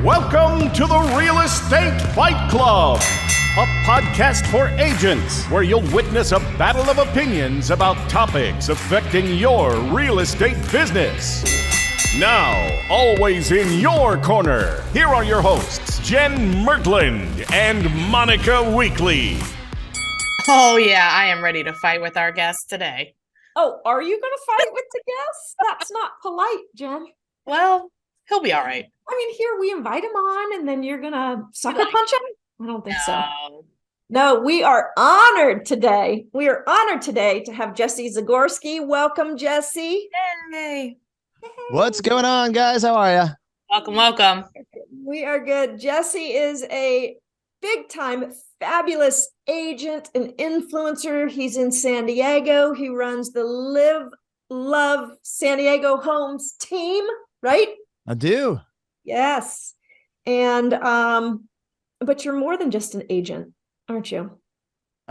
Welcome to the Real Estate Fight Club, a podcast for agents where you'll witness a battle of opinions about topics affecting your real estate business. Now, always in your corner, here are your hosts, Jen Mertland and Monica Weekly. Oh, yeah, I am ready to fight with our guest today. Oh, are you going to fight with the guest? That's not polite, Jen. Well, he'll be all right. I mean, here we invite him on and then you're going to sucker punch him? I don't think so. No, we are honored today. We are honored today to have Jesse Zagorski. Welcome, Jesse. Hey. What's going on, guys? How are you? Welcome. We are good. Jesse is a big-time, fabulous agent and influencer. He's in San Diego. He runs the Live, Love San Diego Homes team, right? I do. Yes. And, but you're more than just an agent, aren't you?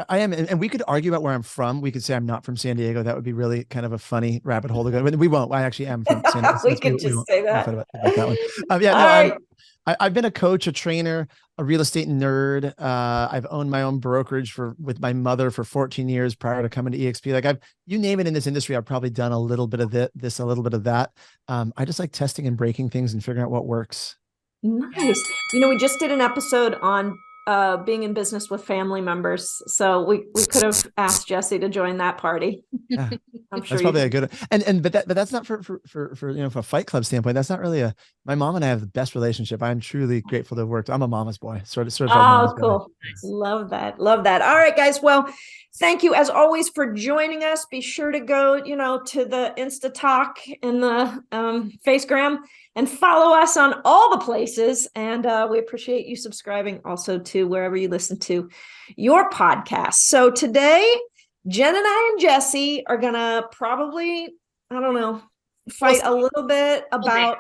I am. And we could argue about where I'm from. We could say I'm not from San Diego. That would be really kind of a funny rabbit hole to go. We won't. I actually am from San Diego. We could just say that. About that one. I've been a coach, a trainer, a real estate nerd. I've owned my own brokerage with my mother for 14 years prior to coming to EXP. Like you name it in this industry, I've probably done a little bit of this, a little bit of that. I just like testing and breaking things and figuring out what works. Nice. We just did an episode on being in business with family members. So we could have asked Jesse to join that party. Yeah. I'm sure that's probably a good, but that's not for from a Fight Club standpoint. That's not really my mom and I have the best relationship. I'm truly grateful to have worked. I'm a mama's boy. Sort of. Oh, cool. Nice. Love that. All right, guys. Well, thank you as always for joining us. Be sure to go, to the Insta Talk and the Facegram and follow us on all the places. And we appreciate you subscribing also to wherever you listen to your podcast. So today, Jen and I and Jesse are going to probably, fight a little bit about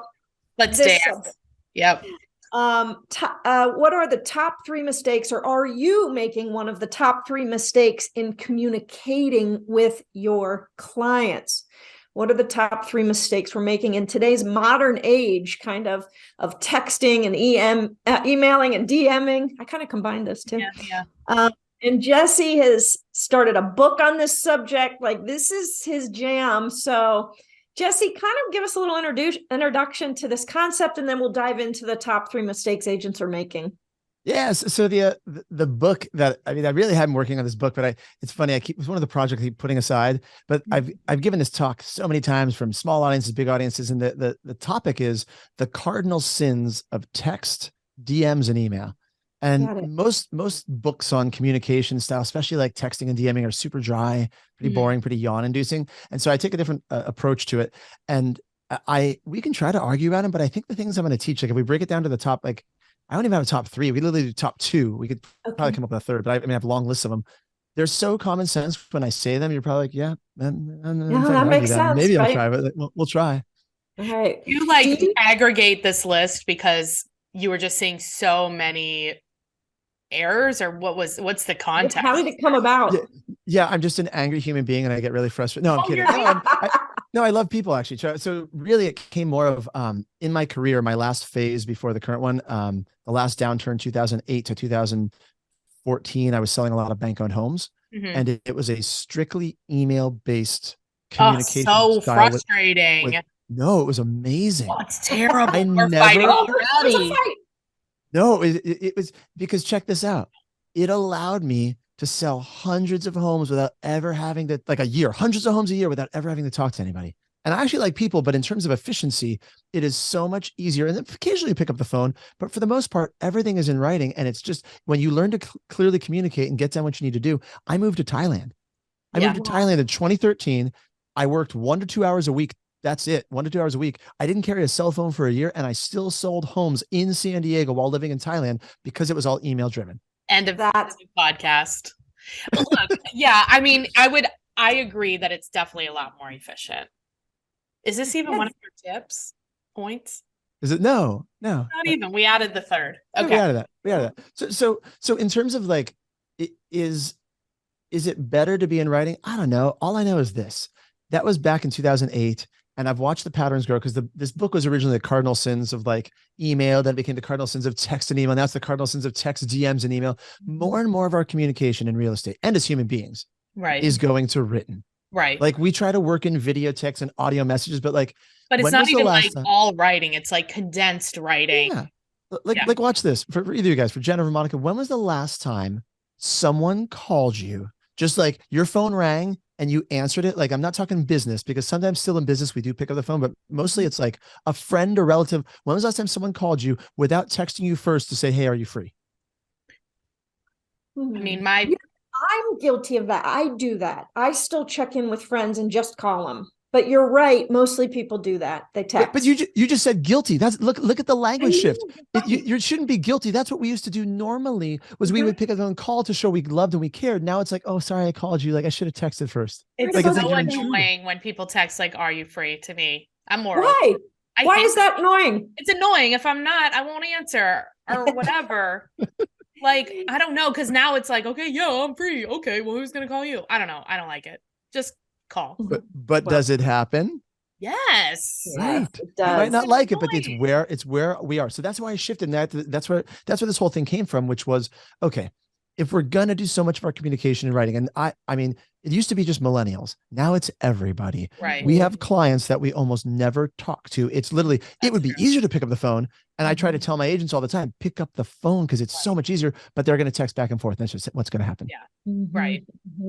Let's dance. Yep. What are the top 3 mistakes, or are you making one of the top 3 mistakes in communicating with your clients? What are the top 3 mistakes we're making in today's modern age, kind of texting and emailing and DMing? I kind of combined those two. Yeah. And Jesse has started a book on this subject. Like, this is his jam. So Jesse, kind of give us a little introduction to this concept, and then we'll dive into the top 3 mistakes agents are making. Yes. So the book that, I really have been working on this book, but it's funny. It's one of the projects I keep putting aside, but I've given this talk so many times from small audiences, big audiences. And the topic is the cardinal sins of text, DMs, and email. And most books on communication style, especially like texting and DMing, are super dry, pretty boring, pretty yawn inducing. And so I take a different approach to it. And we can try to argue about them, but I think the things I'm going to teach, like if we break it down to the top, like I don't even have a top 3. We literally do top 2. We could probably come up with a third, but I have a long list of them. They're so common sense. When I say them, you're probably like, yeah, that makes sense. Maybe right? I'll try, but we'll try. All right. You aggregate this list because you were just seeing so many errors, or what's the context? How did it come about? Yeah, I'm just an angry human being and I get really frustrated. No, I'm kidding. No, I love people actually. So really it came more of in my career, my last phase before the current one, the last downturn, 2008 to 2014, I was selling a lot of bank-owned homes, and it was a strictly email-based communication. Oh, so frustrating. No, it was amazing. Oh, it's terrible. We're fighting already. No, it was because check this out. It allowed me to sell hundreds of homes without ever having to, hundreds of homes a year without ever having to talk to anybody. And I actually like people, but in terms of efficiency, it is so much easier. And then occasionally you pick up the phone, but for the most part, everything is in writing. And it's just when you learn to clearly communicate and get done what you need to do. I moved to Thailand. I moved to Thailand in 2013. I worked 1 to 2 hours a week. That's it. 1 to 2 hours a week. I didn't carry a cell phone for a year, and I still sold homes in San Diego while living in Thailand because it was all email driven. End of that podcast. Look, yeah, I agree that it's definitely a lot more efficient. Is this even one of your points? Is it? No. Not even. We added the third. Okay. We added that. So in terms of like, is it better to be in writing? I don't know. All I know is this. That was back in 2008. and I've watched the patterns grow because this book was originally the cardinal sins of like email, then it became the cardinal sins of text and email. Now it's the cardinal sins of text, DMs, and email. More and more of our communication in real estate and as human beings is going to written. Right. Like we try to work in video, text, and audio messages, but it's not even like all writing. It's like condensed writing. Yeah. Like watch this for either of you guys, for Jennifer, Monica. When was the last time someone called you, just like your phone rang and you answered it? Like, I'm not talking business, because sometimes still in business, we do pick up the phone, but mostly it's like a friend or relative. When was the last time someone called you without texting you first to say, hey, are you free? I mean, I'm guilty of that. I do that. I still check in with friends and just call them. But you're right. Mostly people do that. They text. But you just said guilty. That's look at the language shift. You shouldn't be guilty. That's what we used to do normally, was we would pick up the phone call to show we loved and we cared. Now it's like, oh, sorry, I called you. Like I should have texted first. It's like, so annoying when people text like, are you free, to me. I'm more. Why? Why is that annoying? It's annoying. If I'm not, I won't answer or whatever. Like, I don't know. Cause now it's like, okay, yeah, I'm free. Okay. Well, who's going to call you? I don't know. I don't like it. Just call. But does it happen? Yes. Right. It does. You might not like it, but it's where we are. So that's why I shifted. That's where this whole thing came from, which was, okay, if we're going to do so much of our communication in writing, and I mean, it used to be just millennials. Now it's everybody. Right. We have clients that we almost never talk to. It's literally, it would be easier to pick up the phone. And I try to tell my agents all the time, pick up the phone because it's so much easier, but they're going to text back and forth. That's just what's going to happen. Yeah. Right.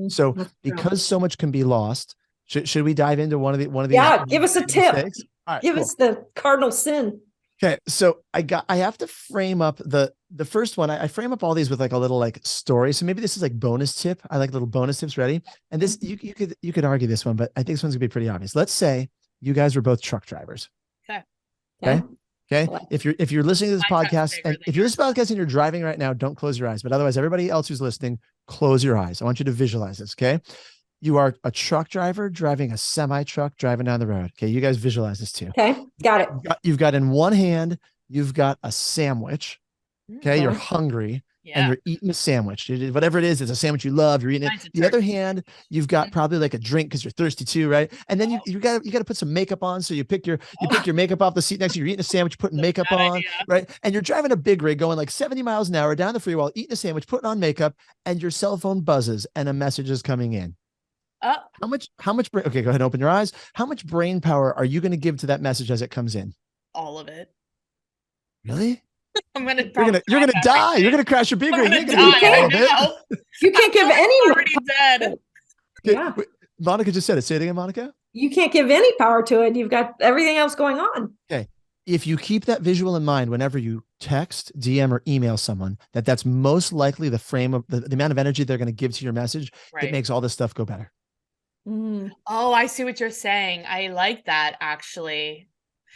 So because so much can be lost, should we dive into one of these? Yeah. Give us a tip. Right, give us the cardinal sin. Okay. So I have to frame up the first one. I frame up all these with like a little like story. So maybe this is like bonus tip. I like little bonus tips. Ready? And this, you could argue this one, but I think this one's gonna be pretty obvious. Let's say you guys were both truck drivers. Okay. If you're listening to this podcast, and if you're listening to this podcast and you're driving right now, don't close your eyes. But otherwise, everybody else who's listening, close your eyes. I want you to visualize this. Okay. You are a truck driver driving a semi truck driving down the road. Okay. You guys visualize this too. Okay. Got it. You've got in one hand, you've got a sandwich. Okay. You're hungry and you're eating a sandwich. Whatever it is, it's a sandwich you love. You're eating it. The other hand, you've got probably like a drink because you're thirsty too, right? And then you got to put some makeup on. So you pick your makeup off the seat next to you. You're eating a sandwich, putting makeup on, right? And you're driving a big rig going like 70 miles an hour down the freeway while eating a sandwich, putting on makeup, and your cell phone buzzes and a message is coming in. How much okay, go ahead and open your eyes. How much brain power are you going to give to that message as it comes in? All of it. Really? You're gonna die. You're gonna crash your big rig. You can't give any. Already dead. Okay. Yeah. Monica just said it. Say it again, Monica. You can't give any power to it. You've got everything else going on. Okay. If you keep that visual in mind whenever you text, DM, or email someone, that's most likely the frame of the amount of energy they're going to give to your message. It makes all this stuff go better. Oh, I see what you're saying. I like that, actually.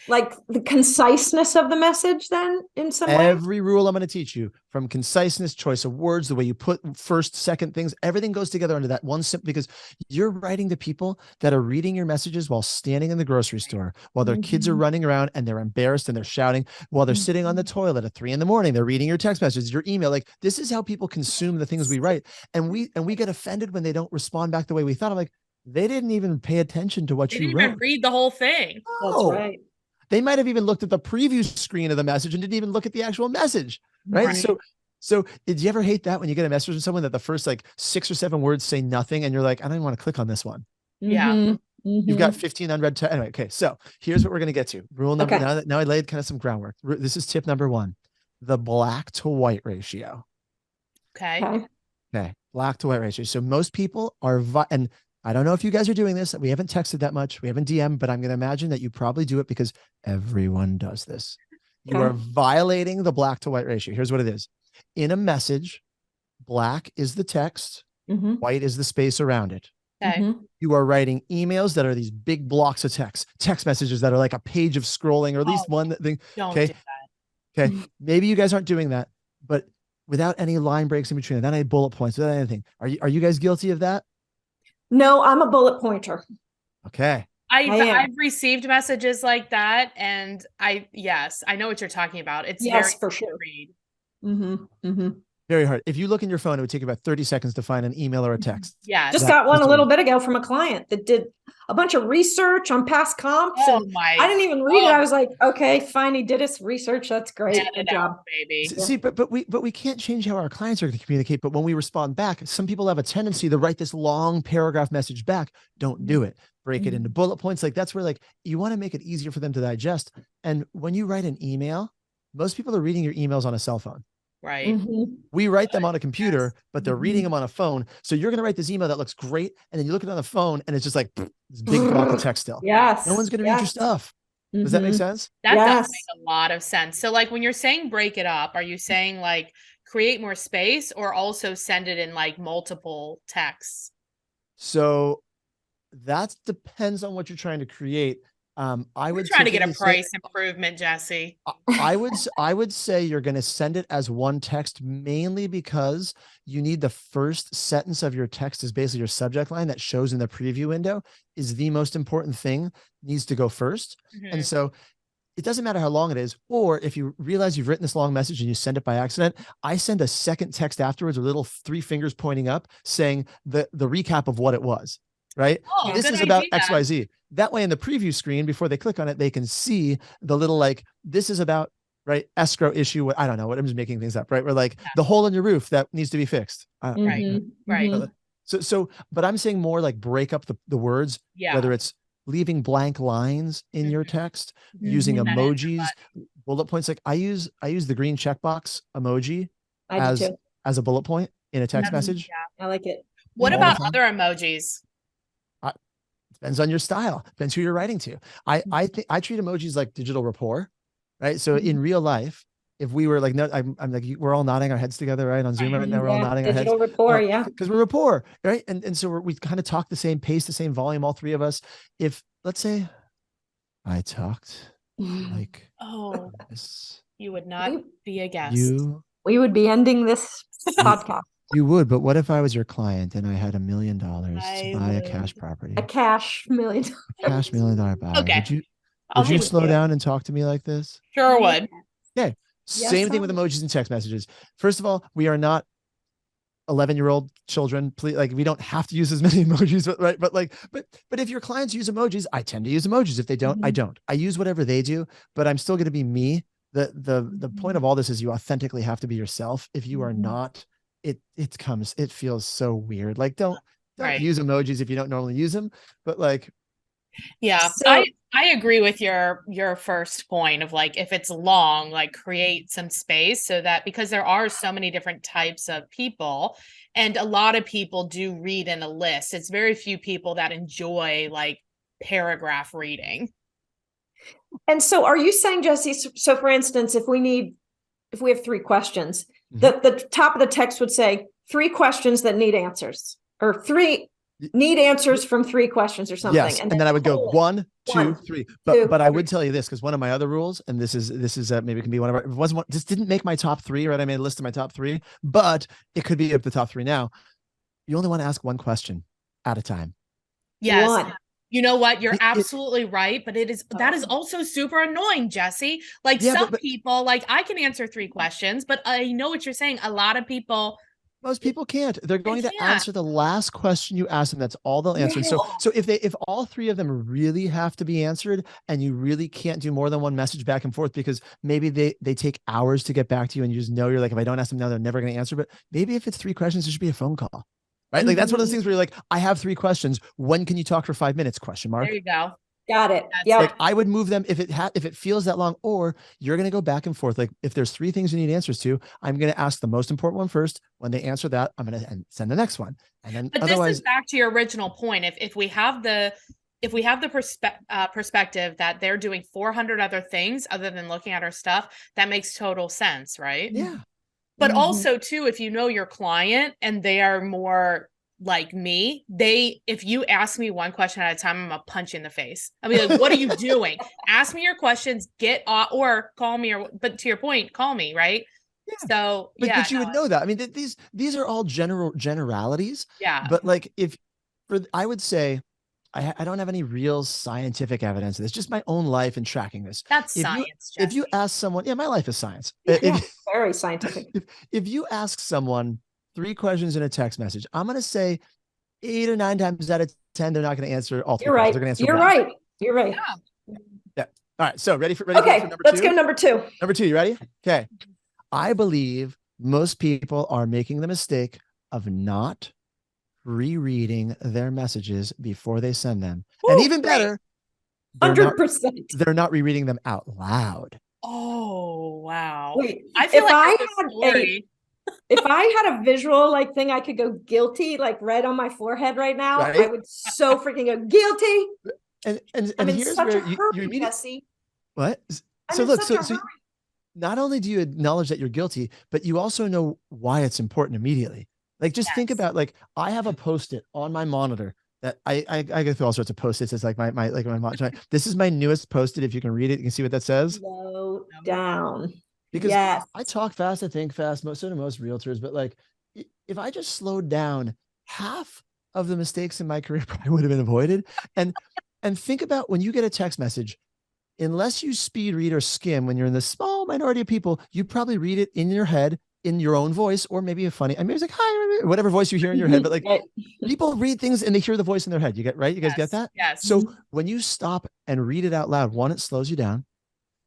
Like the conciseness of the message, then, in some way? Every rule I'm going to teach you, from conciseness, choice of words, the way you put first, second things, everything goes together under that one simple, because you're writing to people that are reading your messages while standing in the grocery store, while their kids are running around and they're embarrassed and they're shouting, while they're sitting on the toilet at 3 a.m, they're reading your text messages, your email. Like, this is how people consume the things we write. And we get offended when they don't respond back the way we thought. I'm like, they didn't even pay attention to what you wrote. They didn't even read the whole thing. That's right. They might have even looked at the preview screen of the message and didn't even look at the actual message. Right. So did you ever hate that when you get a message from someone that the first like 6 or 7 words say nothing and you're like, I don't even want to click on this one. Yeah. You've got 15 unread text. Anyway. Okay. So here's what we're going to get to. Rule number, now I laid kind of some groundwork. This is tip number 1, the black to white ratio. Okay. Black to white ratio. So most people are, and I don't know if you guys are doing this. We haven't texted that much. We haven't DM'd, but I'm going to imagine that you probably do it because everyone does this. You are violating the black to white ratio. Here's what it is. In a message, black is the text, white is the space around it. Okay. You are writing emails that are these big blocks of text messages that are like a page of scrolling, or at least one thing. Don't do that. Okay. Maybe you guys aren't doing that, but without any line breaks in between, without any bullet points, without anything. Are you guys guilty of that? No, I'm a bullet pointer. Okay. I've received messages like that, and I know what you're talking about. It's yes, very for sure. read. Very hard. If you look in your phone, it would take about 30 seconds to find an email or a text. Yes. Just got one a little bit ago from a client that did a bunch of research on past comps. Oh And my. I didn't even read it. I was like, okay, fine. He did his research. That's great. Get Good it job. out, baby. See, but we can't change how our clients are going to communicate. But when we respond back, some people have a tendency to write this long paragraph message back. Don't do it. Break it into bullet points. Like that's where like you want to make it easier for them to digest. And when you write an email, most people are reading your emails on a cell phone. Right. We write them on a computer, but they're reading them on a phone. So you're going to write this email that looks great. And then you look at it on the phone and it's just like this big block of text still. Yes. No one's going to read your stuff. Does that make sense? That does make a lot of sense. So like when you're saying break it up, are you saying like create more space or also send it in like multiple texts? So that depends on what you're trying to create. I would try to get a price improvement, Jesse. I would say you're going to send it as one text, mainly because you need the first sentence of your text is basically your subject line that shows in the preview window is the most important thing, needs to go first. And so it doesn't matter how long it is, or if you realize you've written this long message and you send it by accident, I send a second text afterwards, a little 3 fingers pointing up saying the recap of what it was. Right. Oh, this is about XYZ. That way in the preview screen, before they click on it, they can see the little, like, this is about, right, escrow issue. I don't know what I'm just making things up. Right. We're like the hole in your roof that needs to be fixed. Right. So, but I'm saying more like break up the words, whether it's leaving blank lines in your text, using emojis, bullet points. Like I use the green checkbox emoji as a bullet point in a text message. I like it. What about other emojis? Depends on your style. Depends who you're writing to. I treat emojis like digital rapport, right? So in real life, if we were like, no, I'm like, we're all nodding our heads together, right? On Zoom right now, we're all nodding our heads. Digital rapport, because we're rapport, right? And so we kind of talk the same pace, the same volume, all three of us. If let's say I talked like this, you would not be a guest. We would be ending this podcast. You would, but what if I was your client and I had $1 million to buy a cash property? A cash $1 million. Cash $1 million buyer. Okay. Would you slow down and talk to me like this? Sure would. Okay. Same thing with emojis and text messages. First of all, we are not 11-year-old children. Please, like we don't have to use as many emojis, but right. But if your clients use emojis, I tend to use emojis. If they don't, I don't. I use whatever they do, but I'm still going to be me. The point of all this is you authentically have to be yourself. If you are not, it feels so weird. Like don't use emojis if you don't normally use them, but like, I agree with your first point of like, if it's long, like create some space so that, because there are so many different types of people and a lot of people do read in a list. It's very few people that enjoy like paragraph reading. And so are you saying, Jesse, so for instance, if we have 3 questions, the top of the text would say 3 questions that need answers, or 3 need answers from 3 questions or something. Yes. And then I would go 1, 2, 3. But I would tell you this, because one of my other rules, and this is maybe it can be one of our, it wasn't one, this didn't make my top 3, right? I made a list of my top 3, but it could be up the top 3 now. You only want to ask 1 question at a time. Yes. 1. You know what? You're absolutely right. But that is also super annoying, Jesse. Like some people, like I can answer 3 questions, but I know what you're saying. A lot of people, most people can't. They're going to answer the last question you ask them. That's all they'll answer. And so if all 3 of them really have to be answered and you really can't do more than 1 message back and forth because maybe they take hours to get back to you and you just know you're like, if I don't ask them now, they're never going to answer. But maybe if it's 3 questions, it should be a phone call. Right? Like that's one of those things where you're like, I have 3 questions. When can you talk for 5 minutes? Question mark. There you go. Got it. Yeah. Like I would move them if it feels that long, or you're going to go back and forth. Like if there's 3 things you need answers to, I'm going to ask the most important one first. When they answer that, I'm going to send the next one. And then but this is back to your original point. If we have the perspective that they're doing 400 other things other than looking at our stuff, that makes total sense, right? Yeah. But also too, if you know your client and they are more like me, if you ask me 1 question at a time, I'm gonna punch you in the face. I'll be like, what are you doing? Ask me your questions, get off, or call me, but to your point, call me, right? Yeah. So but you would know that. I mean, these are all generalities. Yeah. But like I would say I don't have any real scientific evidence. It's just my own life and tracking this. That's If science, if you Jesse. ask someone, yeah, my life is science. Yeah, very scientific. If you ask someone 3 questions in a text message, I'm going to say 8 or 9 times out of 10, they're not going to answer all 3 You're questions. right. They're going to answer You're one. right. You're right. Yeah. All right. So ready for Okay, number 2? let's go number 2. Number 2, you ready? Okay. I believe most people are making the mistake of not rereading their messages before they send them. Ooh, and even better, 100%. they're not rereading them out loud. Oh, wow. Wait, I feel if like if I had a visual like thing, I could go guilty, like red on my forehead right now. Right? I would so freaking go guilty. And I'm in here's such where a hurry, you Jesse. what? I'm So in look, such a so hurry. not only do you acknowledge that you're guilty, but you also know why it's important immediately. Like, just think about, like, I have a Post-it on my monitor that I go through all sorts of Post-its. It's like my monitor. This is my newest Post-it. If you can read it, you can see what that says. Slow down. Because yes. I talk fast, I think fast, so do most realtors, but like, if I just slowed down, half of the mistakes in my career probably would have been avoided. And think about when you get a text message, unless you speed read or skim, when you're in the small minority of people, you probably read it in your head, in your own voice, or maybe a funny, I mean, it's like, hi, whatever voice you hear in your head, but like, people read things and they hear the voice in their head. You get, right? You guys get that? Yes. So when you stop and read it out loud, 1, it slows you down.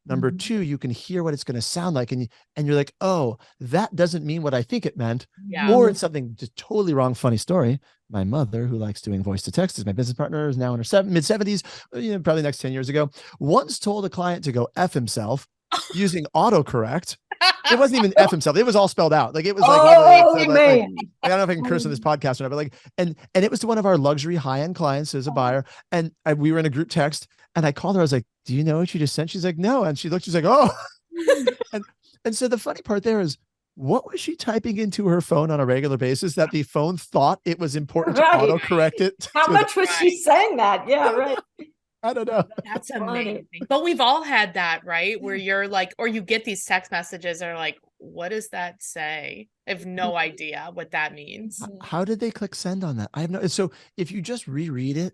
Number 2, you can hear what it's going to sound like. And you're like, oh, that doesn't mean what I think it meant. Yeah. Or it's something just totally wrong. Funny story. My mother, who likes doing voice to text, is my business partner, is now in her mid-70s, probably next 10 years ago, once told a client to go F himself using autocorrect. It wasn't even F himself. It was all spelled out. Like, it was like, I don't know if I can curse on this podcast or not, but like, and it was to one of our luxury high-end clients as a buyer. And we were in a group text, and I called her. I was like, do you know what you just sent? She's like, no. And she looked, she's like, oh. and so the funny part there is, what was she typing into her phone on a regular basis that the phone thought it was important to autocorrect it? How much was she saying that? Yeah, right. I don't know. That's amazing. But we've all had that, right? Where you're like, or you get these text messages and are like, what does that say? I have no idea what that means. How did they click send on that? I have no. So if you just reread it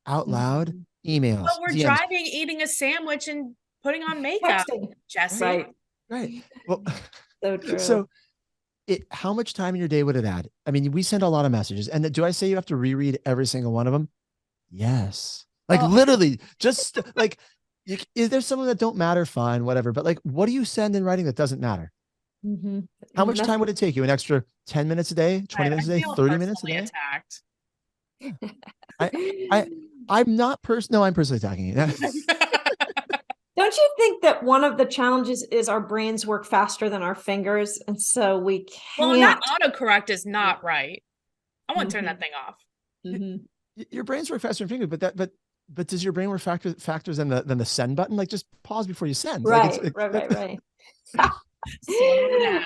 out loud, emails. But we're DMs. driving, eating a sandwich and putting on makeup, Jesse. Right. Well, so true. So how much time in your day would it add? I mean, we send a lot of messages. And do I say you have to reread every single one of them? Yes. Like, literally, just like, is there some that don't matter? Fine, whatever. But like, what do you send in writing that doesn't matter? How much time would it take you? An extra 10 minutes a day, 20 minutes a day, 30 minutes a day? Attacked. I'm not no, I'm personally attacking you. Don't you think that one of the challenges is our brains work faster than our fingers? And so we can't. Well, that autocorrect is not right. I want to turn that thing off. Your brains work faster than fingers, but does your brain work factors than the send button? Like, just pause before you send. Right, like, right.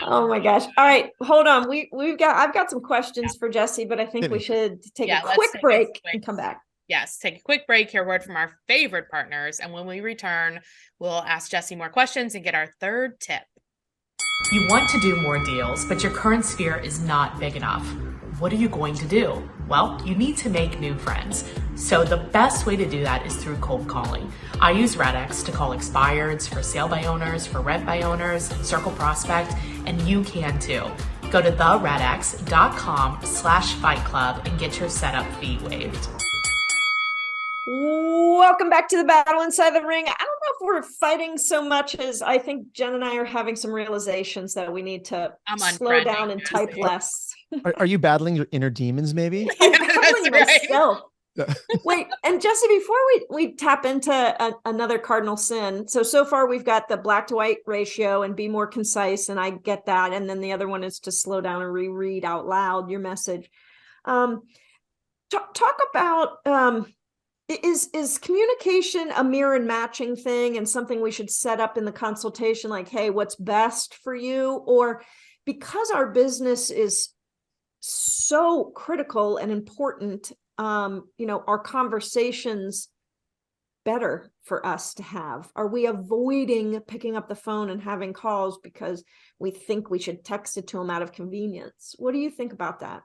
Oh my gosh. All right, hold on. I've got some questions for Jesse, but I think we should take a quick break and come back. Yes, take a quick break, hear a word from our favorite partners, and when we return, we'll ask Jesse more questions and get our third tip. You want to do more deals, but your current sphere is not big enough. What are you going to do? Well, you need to make new friends. So the best way to do that is through cold calling. I use RedX to call expireds, for sale by owners, for rent by owners, circle prospect, and you can too. Go to theredx.com/Fight Club and get your setup fee waived. Welcome back to the battle inside the ring. I don't know if we're fighting so much as I think Jen and I are having some realizations that we need to slow down and type less. Are you battling your inner demons, maybe? I'm battling myself. Wait, and Jesse, before we tap into another cardinal sin, so far we've got the black to white ratio and be more concise, and I get that. And then the other one is to slow down and reread out loud your message. Talk about is communication a mirror and matching thing and something we should set up in the consultation, like, hey, what's best for you? Or because our business is so critical and important, are conversations better for us to have? Are we avoiding picking up the phone and having calls because we think we should text it to them out of convenience? What do you think about that?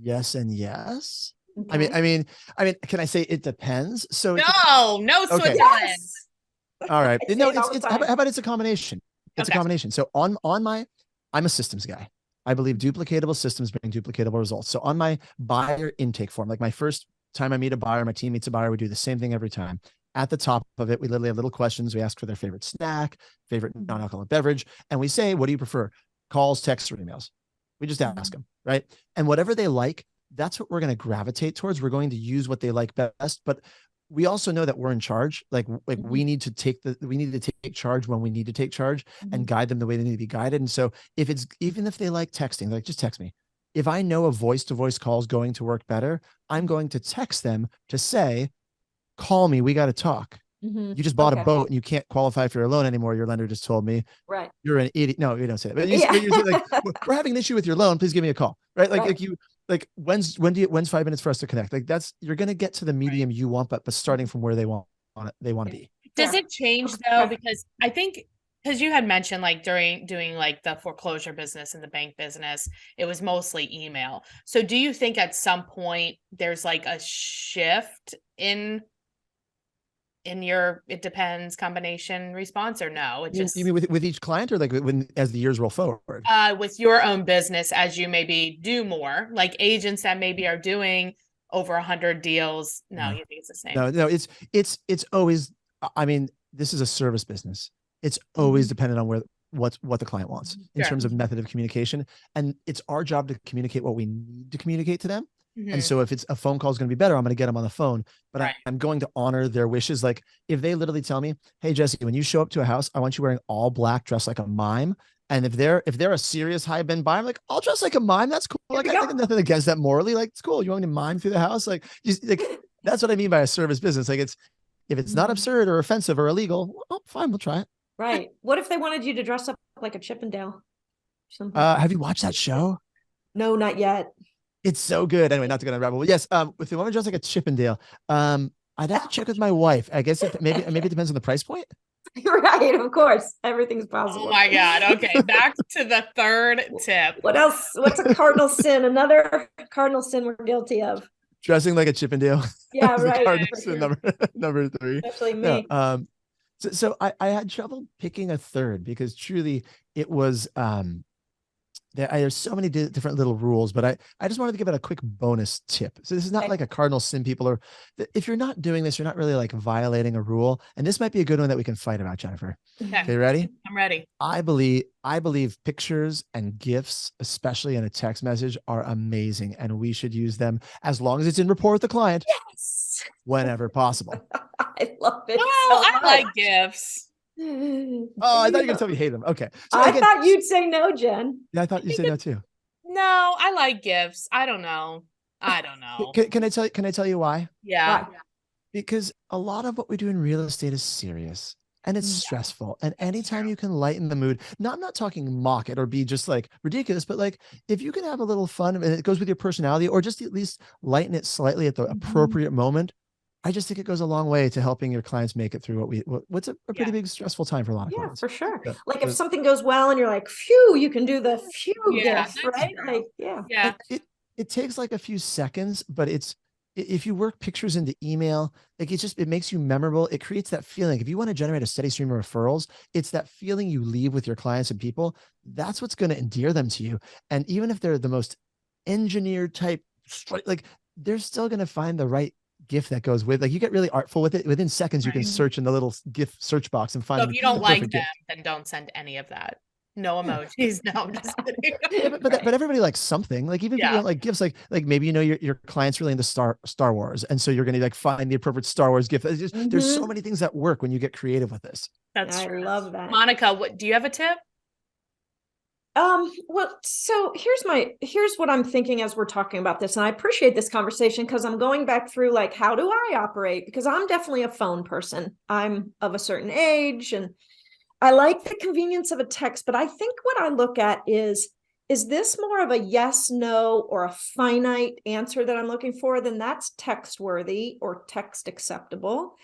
Yes and yes. Okay. I mean, can I say it depends? So No Okay. Switzerland. Yes. all right. I say No, it all the it's how time. about it's a combination. It's Okay. a combination. So I'm a systems guy. I believe duplicatable systems bring duplicatable results. So on my buyer intake form, like my first time I meet a buyer, my team meets a buyer, we do the same thing every time. At the top of it, we literally have little questions. We ask for their favorite snack, favorite non-alcoholic beverage, and we say, what do you prefer? Calls, texts, or emails? We just ask them, right? And whatever they like, that's what we're going to gravitate towards. We're going to use what they like best, but we also know that we're in charge. Like we need to take charge when we need to take charge and guide them the way they need to be guided. And so even if they like texting, like just text me. If I know a voice-to-voice call is going to work better, I'm going to text them to say, call me, we got to talk. You just bought a boat and you can't qualify for your loan anymore. Your lender just told me, Right. You're an idiot. No, you don't say that. But you say like, we're having an issue with your loan. Please give me a call. Right. Like when's 5 minutes for us to connect? Like you're going to get to the medium you want, but starting from where they want to be. Does it change though? Because I think, because you had mentioned like during doing like the foreclosure business and the bank business, it was mostly email. So do you think at some point there's like a shift in your it depends combination response, or no? It just you mean with each client, or like as the years roll forward? With your own business, as you maybe do more, like agents that maybe are doing over 100 deals. No, you think it's the same? No, it's always, I mean, this is a service business. It's always dependent on what the client wants in terms of method of communication. And it's our job to communicate what we need to communicate to them. And so if it's a phone call is going to be better, I'm going to get them on the phone, but I'm going to honor their wishes. Like if they literally tell me, hey, Jesse, when you show up to a house, I want you wearing all black, dressed like a mime. And if they're a serious high bend buyer, I'm like, I'll dress like a mime. That's cool. Like I got nothing against that morally. Like it's cool. You want me to mime through the house? Like that's what I mean by a service business. Like if it's not absurd or offensive or illegal, well, fine, we'll try it. Right. What if they wanted you to dress up like a Chippendale? Have you watched that show? No, not yet. It's so good. Anyway, not to get on rabbit hole. Yes. If they want to dress like a Chippendale, I'd have to check with my wife. I guess maybe it depends on the price point. Right. Of course. Everything's possible. Oh my God. Okay. Back to the third tip. What else? What's a cardinal sin? Another cardinal sin we're guilty of. Dressing like a Chippendale. Yeah, right. Cardinal sin number 3. Especially me. Yeah, so I had trouble picking a third because truly it was, there's so many different little rules, but I just wanted to give it a quick bonus tip. So this is not like a cardinal sin. People are, if you're not doing this, you're not really like violating a rule. And this might be a good one that we can fight about, Jennifer. Okay, ready? I'm ready. I believe pictures and GIFs, especially in a text message, are amazing. And we should use them as long as it's in rapport with the client. Yes. Whenever possible. I love it. I like GIFs. Oh, I thought you were going to tell me you hate them. Okay. So I thought you'd say no, Jen. Yeah, I thought you said no too. No, I like GIFs. I don't know. Can I tell you why? Yeah. Why? Because a lot of what we do in real estate is serious and it's stressful. And anytime you can lighten the mood, I'm not talking mock it or be just like ridiculous, but like if you can have a little fun and it goes with your personality, or just at least lighten it slightly at the appropriate moment, I just think it goes a long way to helping your clients make it through what's a pretty big stressful time for a lot of clients. For sure. Yeah. Like if something goes well and you're like, phew, you can do the phew gift, right? True. Like, yeah. It takes like a few seconds, but if you work pictures into email, like it makes you memorable. It creates that feeling. If you want to generate a steady stream of referrals, it's that feeling you leave with your clients and people. That's what's going to endear them to you. And even if they're the most engineered type, like they're still going to find the right gift that goes with, like you get really artful with it. Within seconds, you can search in the little gift search box and find. So if you don't like them, then don't send any of that. No emojis. No, I'm just kidding. but everybody likes something. Like even if you don't like gifts, like maybe your client's really into Star Wars, and so you're going to like find the appropriate Star Wars gift. There's so many things that work when you get creative with this. That's true. I love that. Monica, do you have a tip? Well, so here's what I'm thinking as we're talking about this. And I appreciate this conversation because I'm going back through like, how do I operate? Because I'm definitely a phone person. I'm of a certain age and I like the convenience of a text, but I think what I look at is this more of a yes, no, or a finite answer that I'm looking for? Then that's text worthy or text acceptable.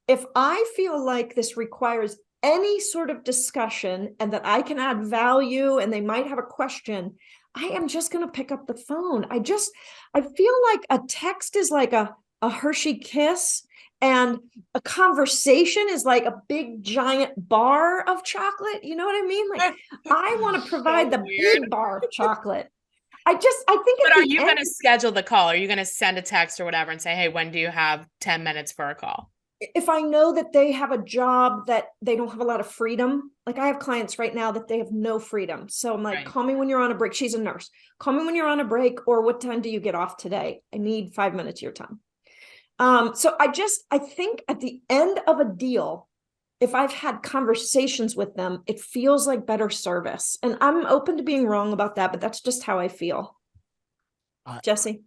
If I feel like this requires any sort of discussion and that I can add value and they might have a question, I am just going to pick up the phone. I feel like a text is like a Hershey kiss, and a conversation is like a big giant bar of chocolate. You know what I mean? Like, I want to provide the big bar of chocolate. I think. But are you going to schedule the call? Are you going to send a text or whatever and say, hey, when do you have 10 minutes for a call? If I know that they have a job that they don't have a lot of freedom, like I have clients right now that they have no freedom. So I'm like, call me when you're on a break. She's a nurse. Call me when you're on a break, or what time do you get off today? I need 5 minutes of your time. So I think at the end of a deal, if I've had conversations with them, it feels like better service. And I'm open to being wrong about that, but that's just how I feel. Jesse?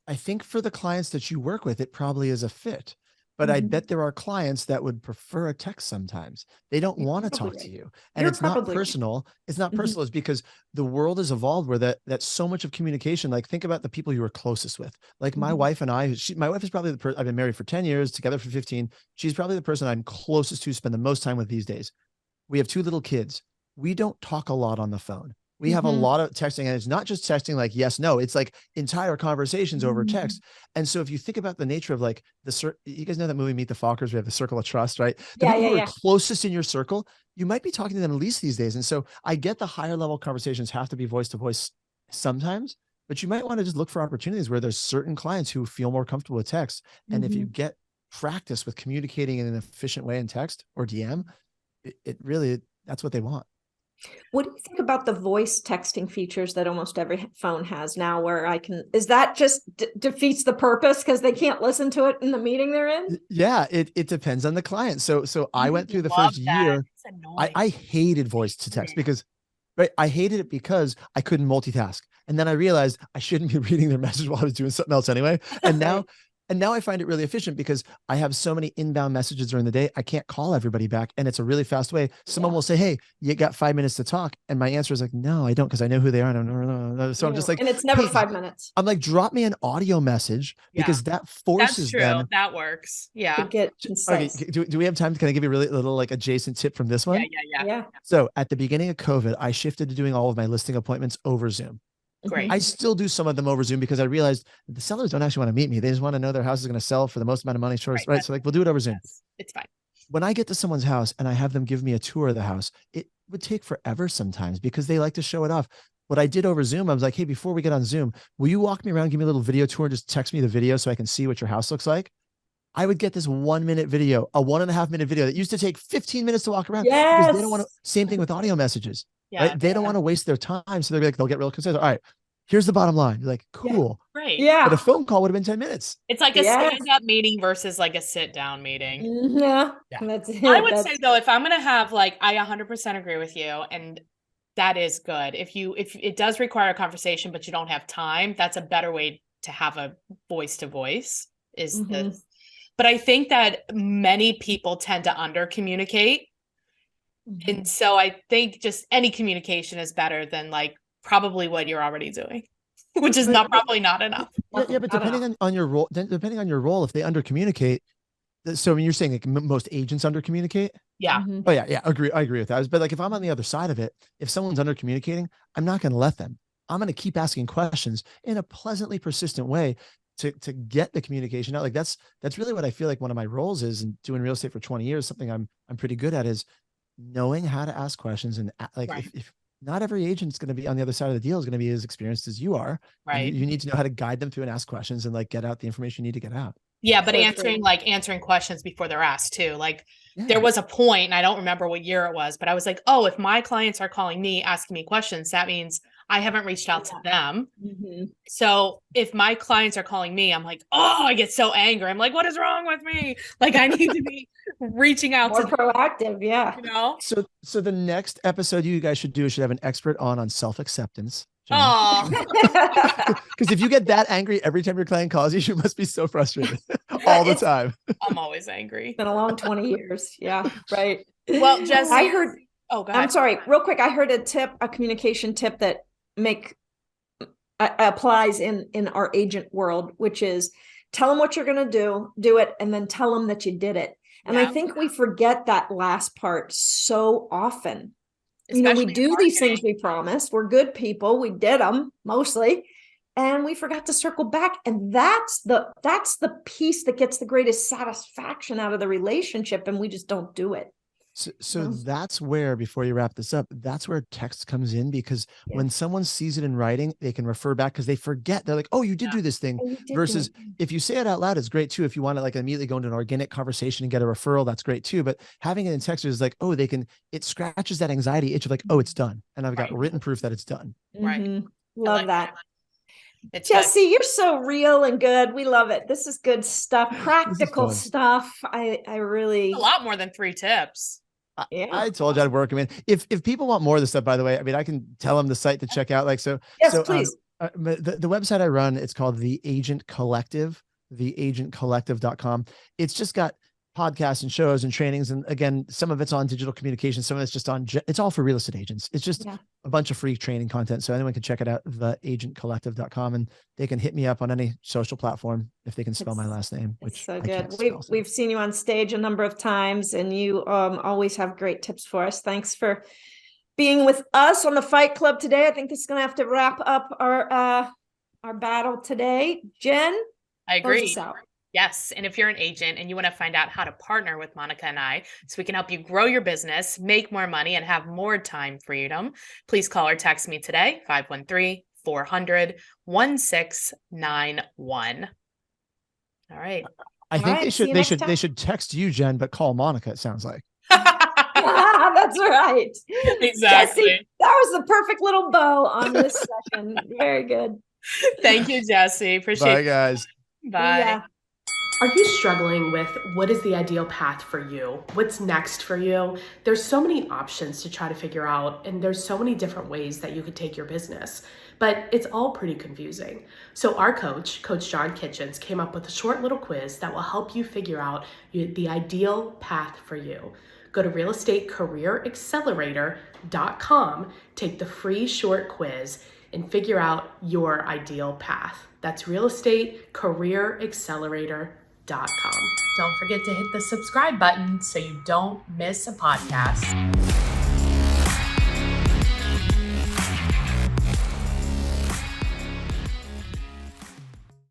I think for the clients that you work with, it probably is a fit, but I bet there are clients that would prefer a text sometimes. They don't want to talk to you. And it's not personal. It's not personal. It's because the world has evolved where that's so much of communication. Like, think about the people you are closest with. Like my wife and I, my wife is probably the person I've been married for 10 years, together for 15. She's probably the person I'm closest to, spend the most time with these days. We have 2 little kids. We don't talk a lot on the phone. We have a lot of texting, and it's not just texting like yes, no, it's like entire conversations over text. And so if you think about the nature of like you guys know that movie Meet the Fockers, we have the circle of trust, right? The people who are closest in your circle, you might be talking to them at least these days. And so I get the higher level conversations have to be voice to voice sometimes, but you might want to just look for opportunities where there's certain clients who feel more comfortable with text. And if you get practice with communicating in an efficient way in text or DM, it really, that's what they want. What do you think about the voice texting features that almost every phone has now, where is that just defeats the purpose because they can't listen to it in the meeting they're in? Yeah, it depends on the client. So I went through the first year. I hated voice to text because I hated it because I couldn't multitask. And then I realized I shouldn't be reading their message while I was doing something else anyway. And now I find it really efficient because I have so many inbound messages during the day. I can't call everybody back. And it's a really fast way. Someone will say, hey, you got 5 minutes to talk. And my answer is like, no, I don't, because I know who they are. I don't know. So I'm just like, and it's never 5 minutes. I'm like, drop me an audio message because that forces them. That works. Yeah. To get concise. Okay. Do we have time to kind of give you a really little like adjacent tip from this one? Yeah. So at the beginning of COVID, I shifted to doing all of my listing appointments over Zoom. Great. I still do some of them over Zoom because I realized the sellers don't actually want to meet me. They just want to know their house is going to sell for the most amount of money. Right. So like, we'll do it over Zoom. It's fine. When I get to someone's house and I have them give me a tour of the house, it would take forever sometimes because they like to show it off. What I did over Zoom, I was like, hey, before we get on Zoom, will you walk me around, give me a little video tour, just text me the video so I can see what your house looks like? I would get this 1 minute video, a 1.5 minute video that used to take 15 minutes to walk around because they don't want to, same thing with audio messages, right? They don't want to waste their time. So they'll get real concerned. All right, here's the bottom line. You're like, cool. Right. Yeah. But a phone call would have been 10 minutes. It's like a stand-up meeting versus like a sit-down meeting. Yeah. That's it. I would say though, if I'm going to have I 100% agree with you. And that is good. If it does require a conversation, but you don't have time, that's a better way to have a voice to voice this. But I think that many people tend to under communicate. And so I think just any communication is better than probably what you're already doing, which is probably not enough. Yeah, but depending on your role, if they under communicate, so when you're saying like most agents under communicate. Yeah. Oh yeah. I agree with that. But if I'm on the other side of it, if someone's under communicating, I'm not going to let them. I'm going to keep asking questions in a pleasantly persistent way to get the communication out. That's really what I feel like one of my roles is, and doing real estate for 20 years, something I'm pretty good at is knowing how to ask questions. And if not every agent's going to be on the other side of the deal is going to be as experienced as you are. Right. You need to know how to guide them through and ask questions and get out the information you need to get out. Yeah. But answering questions before they're asked too. There was a point, and I don't remember what year it was, but I was like, oh, if my clients are calling me, asking me questions, that means I haven't reached out to them. So if my clients are calling me, I'm like, oh, I get so angry. I'm like, what is wrong with me? I need to be reaching out more proactive. Yeah. So the next episode you guys should have an expert on self-acceptance. Oh, because if you get that angry every time your client calls you must be so frustrated all the time. I'm always angry. It's been a long 20 years. Yeah. Right. Well, Jesse, I heard, go ahead. I'm sorry, real quick. I heard a communication tip that applies in our agent world, which is tell them what you're going to do it, and then tell them that you did it. And I think we forget that last part so often. Especially we do these things we promised. We're good people. We did them mostly. And we forgot to circle back. And that's the piece that gets the greatest satisfaction out of the relationship. And we just don't do it. So that's where, before you wrap this up, that's where text comes in, because when someone sees it in writing, they can refer back because they forget. They're like, oh, you did do this thing. Versus if you say it out loud, it's great too. If you want to like immediately go into an organic conversation and get a referral, that's great too. But having it in text is like, oh, it scratches that anxiety itch of like, oh, it's done. And I've got written proof that it's done. Right. Love that. Jesse, you're so real and good. We love it. This is good stuff. Practical stuff. I really a lot more than 3 tips. I told you I'd work them in. If people want more of this stuff, by the way, I mean, I can tell them the site to check out. Like, please. The website I run, it's called The Agent Collective, theagentcollective.com. It's just got podcasts and shows and trainings. And again, some of it's on digital communication. Some of it's just it's all for real estate agents. It's just a bunch of free training content. So anyone can check it out, theagentcollective.com, and they can hit me up on any social platform if they can spell my last name, which so I good. can't We've seen you on stage a number of times, and you always have great tips for us. Thanks for being with us on the Fight Club today. I think this is going to have to wrap up our battle today. Jen, I agree. Close us out. Yes. And if you're an agent and you want to find out how to partner with Monica and I so we can help you grow your business, make more money, and have more time freedom, please call or text me today, 513-400-1691. All right. I think they should text you, Jen, but call Monica, it sounds like. That's right. Exactly. Jesse, that was the perfect little bow on this session. Very good. Thank you, Jesse. Appreciate it. Bye, guys. Bye. Yeah. Are you struggling with what is the ideal path for you? What's next for you? There's so many options to try to figure out, and there's so many different ways that you could take your business, but it's all pretty confusing. So our coach, Coach John Kitchens, came up with a short little quiz that will help you figure out the ideal path for you. Go to realestatecareeraccelerator.com, take the free short quiz, and figure out your ideal path. That's realestatecareeraccelerator.com. Don't forget to hit the subscribe button so you don't miss a podcast.